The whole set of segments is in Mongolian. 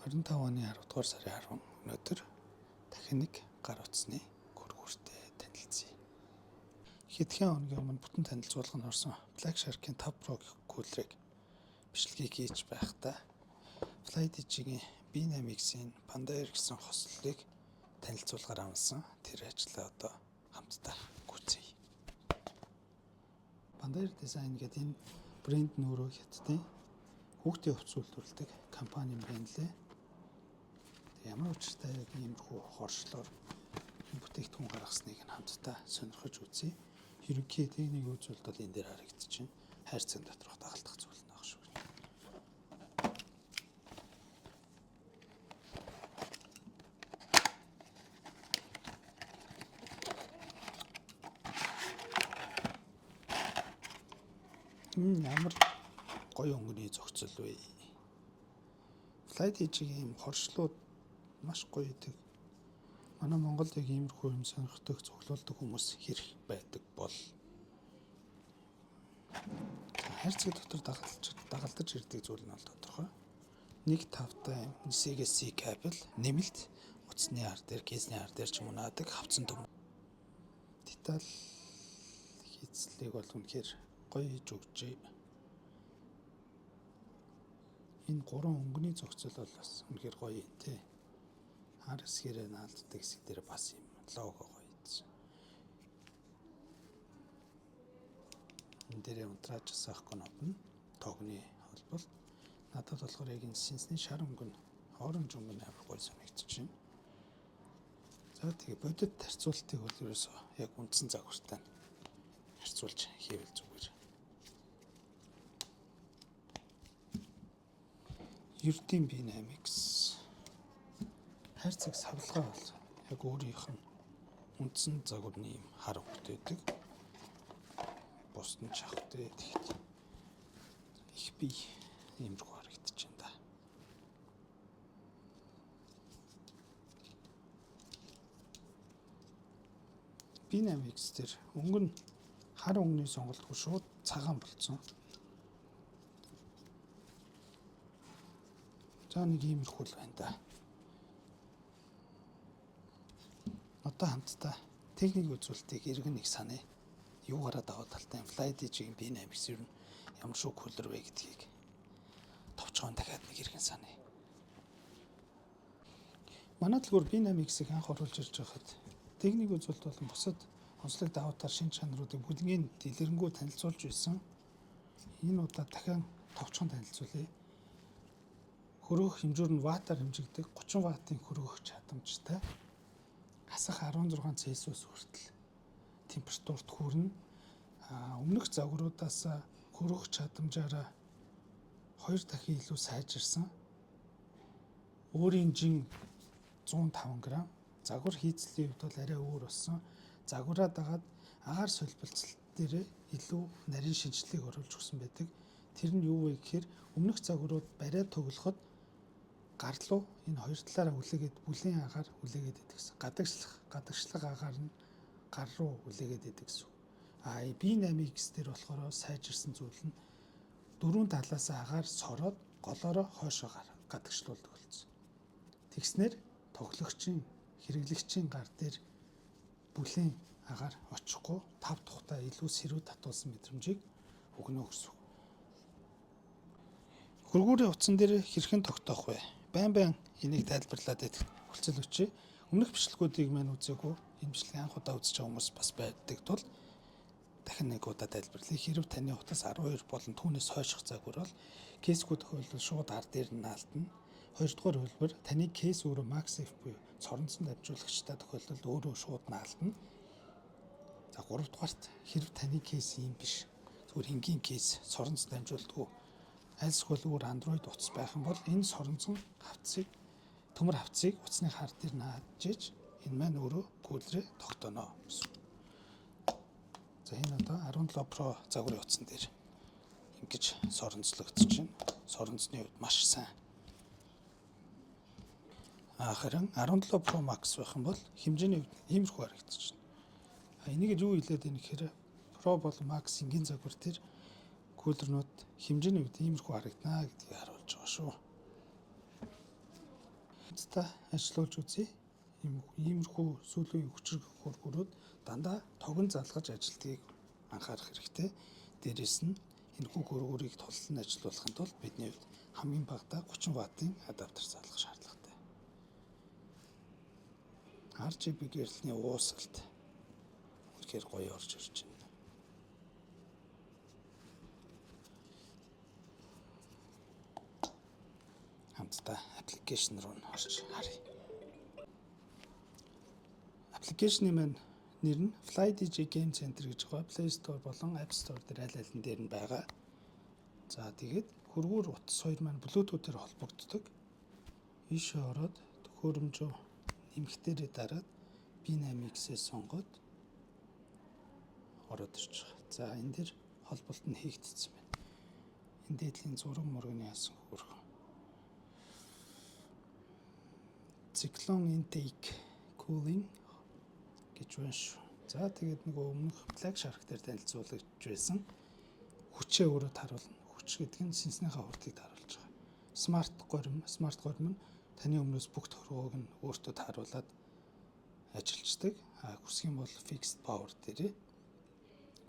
25 оны 10 дугаар сарын 10 өнөөдөр дахин нэг гар утасны гүргүүртэй танилцъя. Хэдхэн хоногийн өмнө бүтэн танилцуулга нь орсон Black Shark-ийн 5 Pro гэх кулерыг бичлэгийг хийж байхдаа FlyDigi-ийн B8X-ийн Panda Air гэсэн хослолыг танилцуулгаар амласан тэр ажлаа одоо хамтдаа гүйцээе. Panda Air Design гэдэг энэ брэнд нь өөрөө хятадын хүүхдийн хувцас үйлдвэрлэдэг компани юм байна лээ. Ямар учиртай иймэрхүү хоршлоор бүтээгдэхүүн гаргасныг нь хамтдаа сонирхож үзье. Ерөнхий техник үзүүлэлт бол энэ дээр харагдчихэв. Хайрцаг доторх дагалдах зүйл нь ах шүү. Ямар гоё өнгөний зохицол вэ? FlyDigi-ийн хоршлууд маш гоё идэг. Манай Монголд яг иймэрхүү юм сонирхдаг, цуглуулдаг хүмүүс хэрэг байдаг бол хайрцаг дотор дагалдаж ирдэг зүйл нь бол тодорхой. 1.5-тай 9-ээс C кабель, нэмэлт утасны ар дээр, кейсний ар дээр ч юм уу наадаг хавцан төв. Деталь хийцлийг бол үнэхээр гоё хийж өгчээ. Энэ гурван өнгөний зохицол бол бас үнэхээр гоё юм тий. Хар хэсгээрээ наалддаг хэсэг дээр бас юм лого гоё ийдсэн. Энэ дээр унтрааж авахгүй нь тогны холболт. Надад болохоор яг энэ синсний шар өнгө нь оранж өнгө нь амар гоё санагдчихэв. За тэгээ бодит харьцуултыг бол ерөөсөө яг үндсэн загвартай харьцуулж хийвэл зүгээр. Ердийн B8X хайрцаг савлгаа бол яг өөрийнх нь үндсэн загварны юм хар өнгөтэй байдаг. Бус нь чавхтай тэгт их би иймэрхүү харагдаж байна да. B8X дээр өнгө нь хар өнгөний сонголтгүй шууд цагаан болцсон. За нэг иймэрхүү л байна да. Одоо хамтдаа техник үзүүлэлтийг иргэн нэг саная. Юугаараа даваа талтай FlyDigi-ийн B8X юу ямар шүү кулер вэ гэдгийг товчхон дахиад нэг иргэн саная. Манай дэлгүүр B8X-ийг анх оруулж ирж байхад техник үзүүлэлт болон бусад онцлог даваатаар шинж чанаруудыг бүгднийг дэлгэрэнгүй танилцуулж байсан. Энэ удаа дахин товчхон танилцуулъя. Хөрөөх хэмжүүр нь ваттаар хэмжигдэх 30 ваттын хөрөөх чадамжтай асах 16 Цельсиус хүртэл температурт хүрнэ. Өмнөх загваруудаас хөрөөх чадамжаараа 2 дахин илүү сайжирсан. Өөрийн жин 105 г. Загвар хийцлийн хувьд бол арай өөр болсон. Загвараа дагаад агаар солилцолт дээр илүү нарийн шинжилгээг оруулж өгсөн байдаг. Тэр нь юу вэ гэхээр өмнөх загварууд бариа тоглоход гар руу энэ хоёр талаараа үлээгээд бүлийн агаар үлээгээд байдаг гэсэн. Гадагшлаг агаар нь гар руу үлээгээд байдаг гэсэн. B8X дээр болохоор сайжирсан зүйл нь дөрвөн талаас агаар сороод голоороо хойшоо гадагшлуулдаг болсон. Тэгснээр тоглогчийн хэрэглэгчийн гар дээр бүлийн агаар очихгүй тав тухтай илүү сэрүү татуулсан мэдрэмжийг өгнө гэсэн. Хөргүүрийн утсан дээр хэрхэн тогтоох вэ? Байн энийг тайлбарлаад идэх хүлцэл өчье. Өмнөх бичлэгүүдийг маань үзээгүй энэ бичлэгийг анх удаа үзэж байгаа хүмүүс бас байдаг тул дахин нэг удаа тайлбарлая. Хэрв таны утас 12 болон түүнээс хойших загвар бол кейсгүй тохиолдолд шууд ар дээр нь наалдана. Хоёрдугаар хөлбөр таны кейс өөрөө MagSafe буюу цорнцон дамжуулагчтай тохиолдолд өөрөө шууд наалдана. За гуравдугаарт хэрв таны кейс юм биш зүгээр энгийн кейс цорнцон дамжуулдаггүй альсгүй өөр Android утас байх юм бол энэ соронцон хавцыг төмөр хавцыг утасны хар дээр нааж иж энэ маань өөрөө кулерээ тогтооно. За энэ одоо 17 Pro загварын утсан дээр ингэж соронцлогдож байна. Соронцны хувьд маш сайн. Харин 17 Pro Max байх юм бол хэмжээний хувьд иймэрхүү харагдаж байна. Энийг юу хэлээд байна гэхээр Pro болон Max энгийн загвар дээр кулернууд хэмжээний үед иймэрхүү харагдана гэдгийг харуулж байгаа шүү. Та ажиллуулж үзье. Иймэрхүү сүүлийн хүчрэг хөргөрүүд дандаа тогон залгаж ажилтгийг анхаарах хэрэгтэй. Дээрээс нь энэхүү хөргөрийг тулан ажилуулахын тулд бидний хувьд хамгийн багадаа 30 ваттын адаптер залгах шаардлагатай. RGB гэрэлтний уусалт үнэхээр гоё орж ирж байна. Хамтдаа аппликейшн руу орж харъя. Аппликейшны маань нэр нь FlyDJ Game Center гэж байгаа. Play Store болон App Store дээр аль алин дээр нь байгаа. За тэгээд хөргүүр утас хоёр маань Bluetooth-ээр холбогддог. Ийшээ ороод төхөөрөмжөө нэмэхтэрээ дараад B8X-ээс сонгоод ороод ирж байгаа. За энэ дэр холболт нь хийгдсэн байна. Энэ дээдлийн зураг мөргөний яасан хөргөө. Cyclone Intake Cooling гэж байна шүү. За тэгээд нөгөө өмнөх Black Shark дээр танилцуулж байсан хүчээ өөрөд харуулна. Хүч гэдэг нь сэнснийхээ хурдыг харуулж байгаа. Смарт горим нь таны өмнөөс бүх төргөөг нь өөртөө тааруулаад ажиллаждаг. Хүсэх юм бол Fixed Power дээр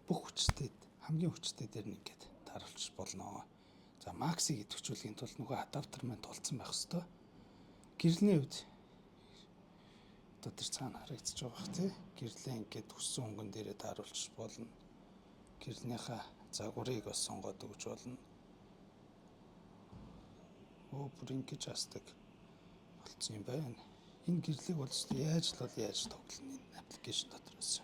бүх хүчтэй хамгийн хүчтэй дээр нь ингээд тааруулж болно. За Max-ийг идэвхжүүлэхийн тулд нөгөө адаптер маань тулцсан байх хэвээр. Гэрлийн үед одоо тэр цаана харагдаж байгаа бах тий. Гэрлээ ингээд хүссэн өнгөн дээрээ тааруулж болно. Гэрлнийхээ загварыг бас сонгоод өгч болно. Бүр ингэж хасдаг болцсон юм байна. Энэ гэрлийг бол яаж тоглоно энэ аппликейшн дотроос.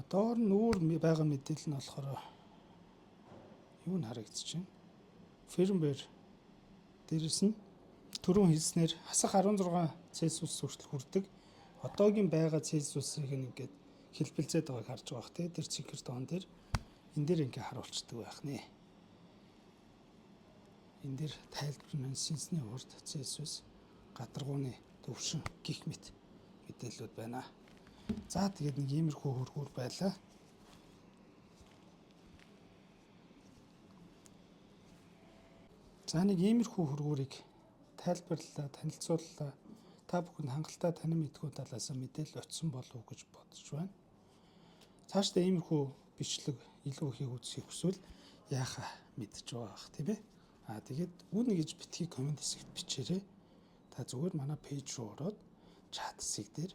Доор нь өөр байгаа мэдээлэл нь болохоор юу н харагдаж байна. Firmware дээрээс нь түрүүн хэлснээр хасах 16 Цельсиус хүртэл хүрдэг. Одоогийн байгаа Цельсиусыг ингээд хэлбэлзээд байгааг харж байгаа хэ. Тэр цикер тоон дээр энэ дээр ингээд харуулцдаг байх нэ. Энэ дээр тайлбар сэнсний хурд Цельсиус гадаргууны төвшин гих мэт мэдээлэлүүд байна. За тэгээд нэг иймэрхүү хөргүүр байлаа. За нэг иймэрхүү хөргүүрийг тайлбарлалаа, танилцууллаа. Та бүхэнд хангалттай танин мэдгүй талаас мэдээлэл очсон болов уу гэж бодож байна. Цаашдаа иймэрхүү бичлэг илүү ихийг үзхийг хүсвэл яахаа мэдж байгаа бах тийм ээ. Тэгээд үүнэ гэж битгий комент хэсэгт бичээрэй. Та зүгээр манай пэйж руу ороод чат хэсэг дээр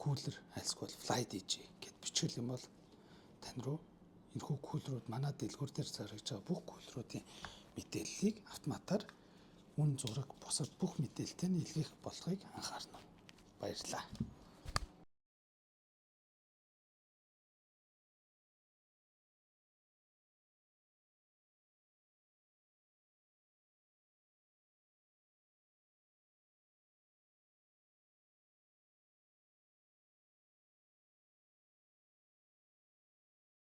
кулер альсгүй FlyDJ гэд бичих юм бол тань руу энэхүү кулерүүд манай дэлгүүр дээр зарагдж байгаа бүх кулеруудын мэдээллийг автоматар үн зураг бусад бүх мэдээлэлтэй нь илгээх болохыг анхаарна. Баярлалаа.